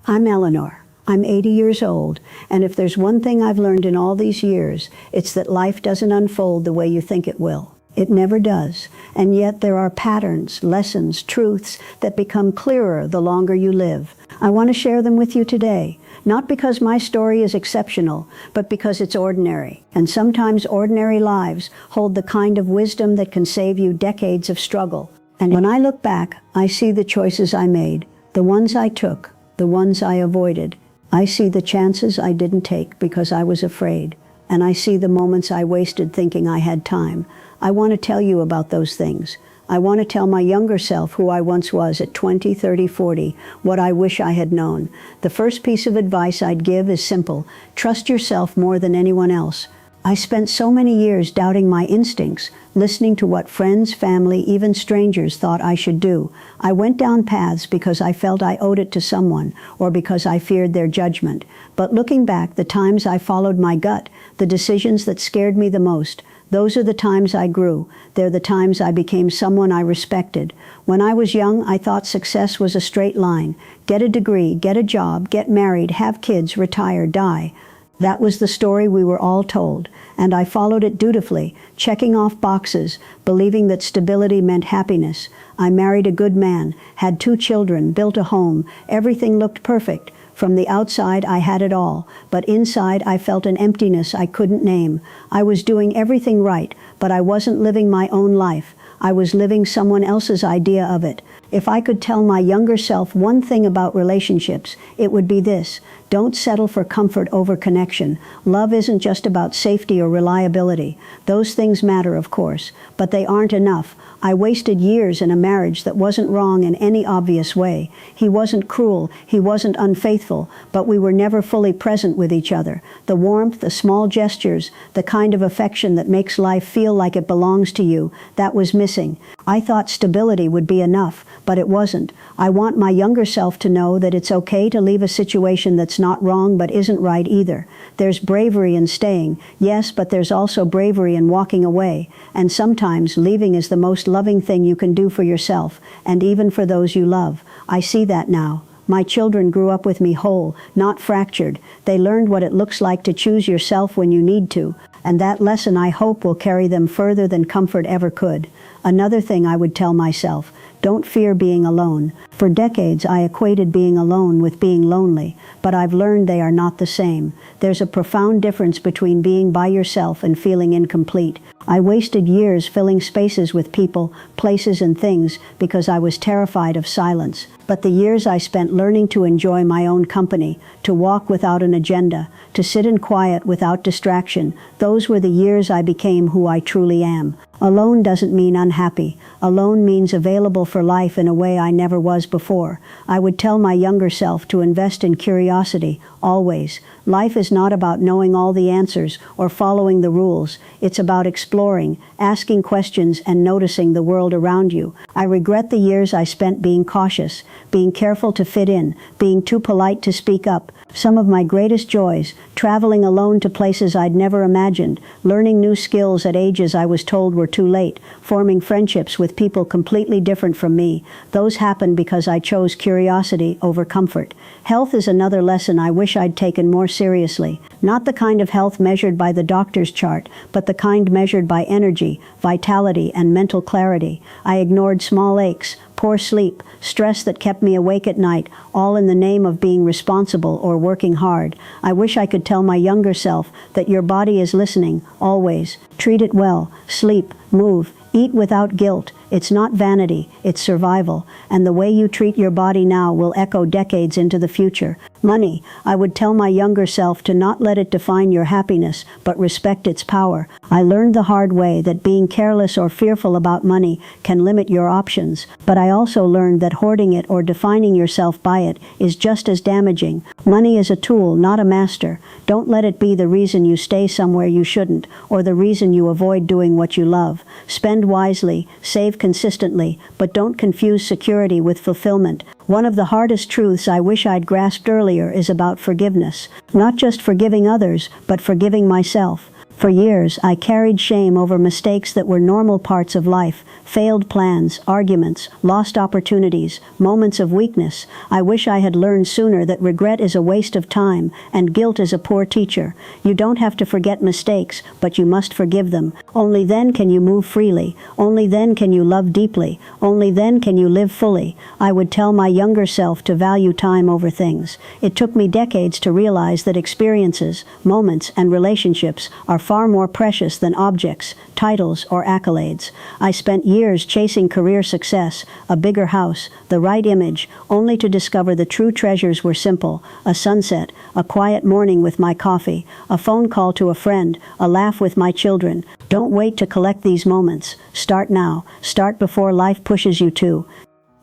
I'm Eleanor. I'm 80 years old, and if there's one thing I've learned in all these years, it's that life doesn't unfold the way you think it will. It never does, and yet there are patterns, lessons, truths that become clearer the longer you live. I want to share them with you today, not because my story is exceptional, but because it's ordinary. And sometimes ordinary lives hold the kind of wisdom that can save you decades of struggle. And when I look back, I see the choices I made, the ones I took, the ones I avoided. I see the chances I didn't take because I was afraid, and I see the moments I wasted thinking I had time. I want to tell you about those things. I want to tell my younger self who I once was at 20, 30, 40, what I wish I had known. The first piece of advice I'd give is simple: trust yourself more than anyone else. I spent so many years doubting my instincts, listening to what friends, family, even strangers thought I should do. I went down paths because I felt I owed it to someone, or because I feared their judgment. But looking back, the times I followed my gut, the decisions that scared me the most, those are the times I grew. They're the times I became someone I respected. When I was young, I thought success was a straight line. Get a degree, get a job, get married, have kids, retire, die. That was the story we were all told, and I followed it dutifully, checking off boxes, believing that stability meant happiness. I married a good man, had 2 children, built a home. Everything looked perfect. From the outside, I had it all, but inside I felt an emptiness I couldn't name. I was doing everything right, but I wasn't living my own life. I was living someone else's idea of it. If I could tell my younger self one thing about relationships, it would be this: don't settle for comfort over connection. Love isn't just about safety or reliability. Those things matter, of course, but they aren't enough. I wasted years in a marriage that wasn't wrong in any obvious way. He wasn't cruel, he wasn't unfaithful, but we were never fully present with each other. The warmth, the small gestures, the kind of affection that makes life feel like it belongs to you, that was missing. I thought stability would be enough, but it wasn't. I want my younger self to know that it's okay to leave a situation that's not wrong but isn't right either. There's bravery in staying, yes, but there's also bravery in walking away. And sometimes leaving is the most loving thing you can do for yourself, and even for those you love. I see that now. My children grew up with me whole, not fractured. They learned what it looks like to choose yourself when you need to, and that lesson I hope will carry them further than comfort ever could. Another thing I would tell myself: don't fear being alone. For decades I equated being alone with being lonely, but I've learned they are not the same. There's a profound difference between being by yourself and feeling incomplete. I wasted years filling spaces with people, places, and things because I was terrified of silence. But the years I spent learning to enjoy my own company, to walk without an agenda, to sit in quiet without distraction, those were the years I became who I truly am. Alone doesn't mean unhappy. Alone means available for life in a way I never was before. I would tell my younger self to invest in curiosity, always. Life is not about knowing all the answers or following the rules. It's about exploring, asking questions, and noticing the world around you. I regret the years I spent being cautious, being careful to fit in, being too polite to speak up. Some of my greatest joys: traveling alone to places I'd never imagined, learning new skills at ages I was told were too late, forming friendships with people completely different from me. Those happened because I chose curiosity over comfort. Health is another lesson I wish I'd taken more seriously. Not the kind of health measured by the doctor's chart, but the kind measured by energy, vitality, and mental clarity. I ignored small aches, poor sleep, stress that kept me awake at night, all in the name of being responsible or working hard. I wish I could tell my younger self that your body is listening, always. Treat it well, sleep, move, eat without guilt. It's not vanity, it's survival, and the way you treat your body now will echo decades into the future. Money: I would tell my younger self to not let it define your happiness, but respect its power. I learned the hard way that being careless or fearful about money can limit your options, but I also learned that hoarding it or defining yourself by it is just as damaging. Money is a tool, not a master. Don't let it be the reason you stay somewhere you shouldn't, or the reason you avoid doing what you love. Spend wisely, save consistently, but don't confuse security with fulfillment. One of the hardest truths I wish I'd grasped earlier is about forgiveness. Not just forgiving others, but forgiving myself. For years, I carried shame over mistakes that were normal parts of life, failed plans, arguments, lost opportunities, moments of weakness. I wish I had learned sooner that regret is a waste of time and guilt is a poor teacher. You don't have to forget mistakes, but you must forgive them. Only then can you move freely. Only then can you love deeply. Only then can you live fully. I would tell my younger self to value time over things. It took me decades to realize that experiences, moments, and relationships are far more precious than objects, titles, or accolades. I spent years chasing career success, a bigger house, the right image, only to discover the true treasures were simple: a sunset, a quiet morning with my coffee, a phone call to a friend, a laugh with my children. Don't wait to collect these moments. Start now. Start before life pushes you to.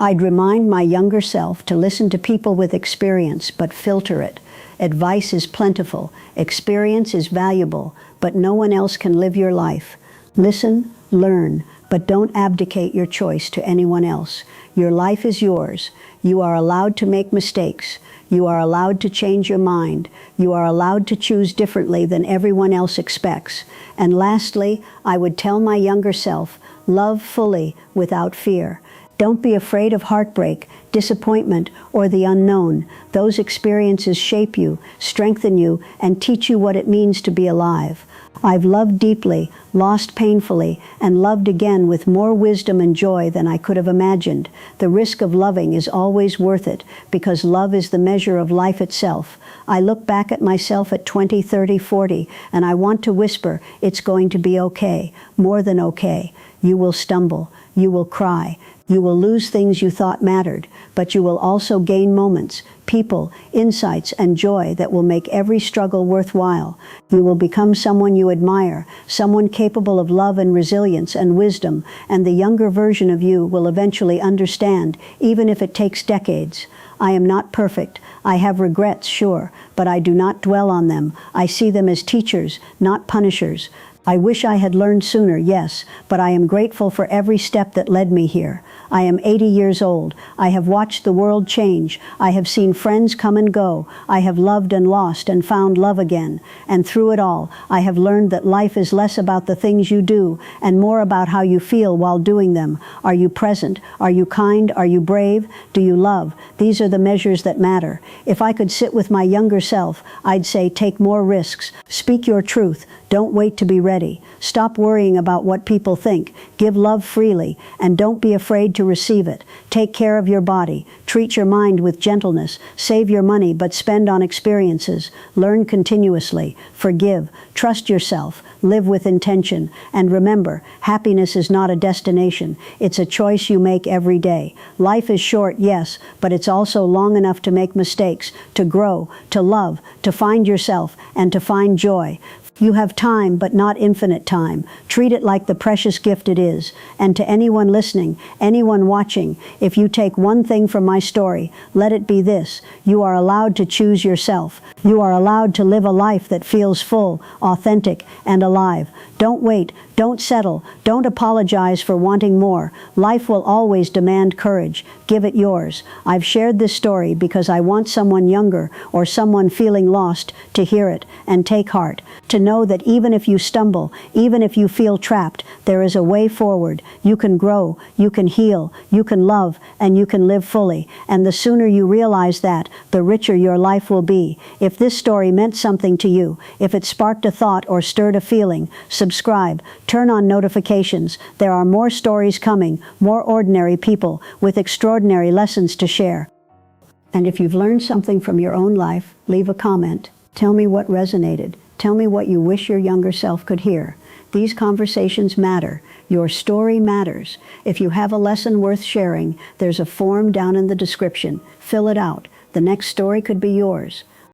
I'd remind my younger self to listen to people with experience, but filter it. Advice is plentiful, experience is valuable, but no one else can live your life. Listen, learn, but don't abdicate your choice to anyone else. Your life is yours. You are allowed to make mistakes. You are allowed to change your mind. You are allowed to choose differently than everyone else expects. And lastly, I would tell my younger self, love fully without fear. Don't be afraid of heartbreak, disappointment, or the unknown. Those experiences shape you, strengthen you, and teach you what it means to be alive. I've loved deeply, lost painfully, and loved again with more wisdom and joy than I could have imagined. The risk of loving is always worth it, because love is the measure of life itself. I look back at myself at 20, 30, 40, and I want to whisper, it's going to be okay, more than okay. You will stumble, you will cry, you will lose things you thought mattered, but you will also gain moments, people, insights, and joy that will make every struggle worthwhile. You will become someone you admire, someone capable of love and resilience and wisdom, and the younger version of you will eventually understand, even if it takes decades. I am not perfect. I have regrets, sure, but I do not dwell on them. I see them as teachers, not punishers. I wish I had learned sooner, yes, but I am grateful for every step that led me here. I am 80 years old. I have watched the world change. I have seen friends come and go. I have loved and lost and found love again. And through it all, I have learned that life is less about the things you do and more about how you feel while doing them. Are you present? Are you kind? Are you brave? Do you love? These are the measures that matter. If I could sit with my younger self, I'd say take more risks. Speak your truth. Don't wait to be ready. Stop worrying about what people think. Give love freely, and don't be afraid to receive it. Take care of your body. Treat your mind with gentleness. Save your money, but spend on experiences. Learn continuously. Forgive. Trust yourself. Live with intention. And remember, happiness is not a destination. It's a choice you make every day. Life is short, yes, but it's also long enough to make mistakes, to grow, to love, to find yourself, and to find joy. You have time, but not infinite time. Treat it like the precious gift it is. And to anyone listening, anyone watching, if you take one thing from my story, let it be this: you are allowed to choose yourself. You are allowed to live a life that feels full, authentic, and alive. Don't wait. Don't settle. Don't apologize for wanting more. Life will always demand courage. Give it yours. I've shared this story because I want someone younger or someone feeling lost to hear it and take heart, to know that even if you stumble, even if you feel trapped, there is a way forward. You can grow, you can heal, you can love, and you can live fully. And the sooner you realize that, the richer your life will be. If this story meant something to you, if it sparked a thought or stirred a feeling, subscribe. Turn on notifications. There are more stories coming, more ordinary people with extraordinary lessons to share. And if you've learned something from your own life, leave a comment. Tell me what resonated. Tell me what you wish your younger self could hear. These conversations matter. Your story matters. If you have a lesson worth sharing, there's a form down in the description. Fill it out. The next story could be yours.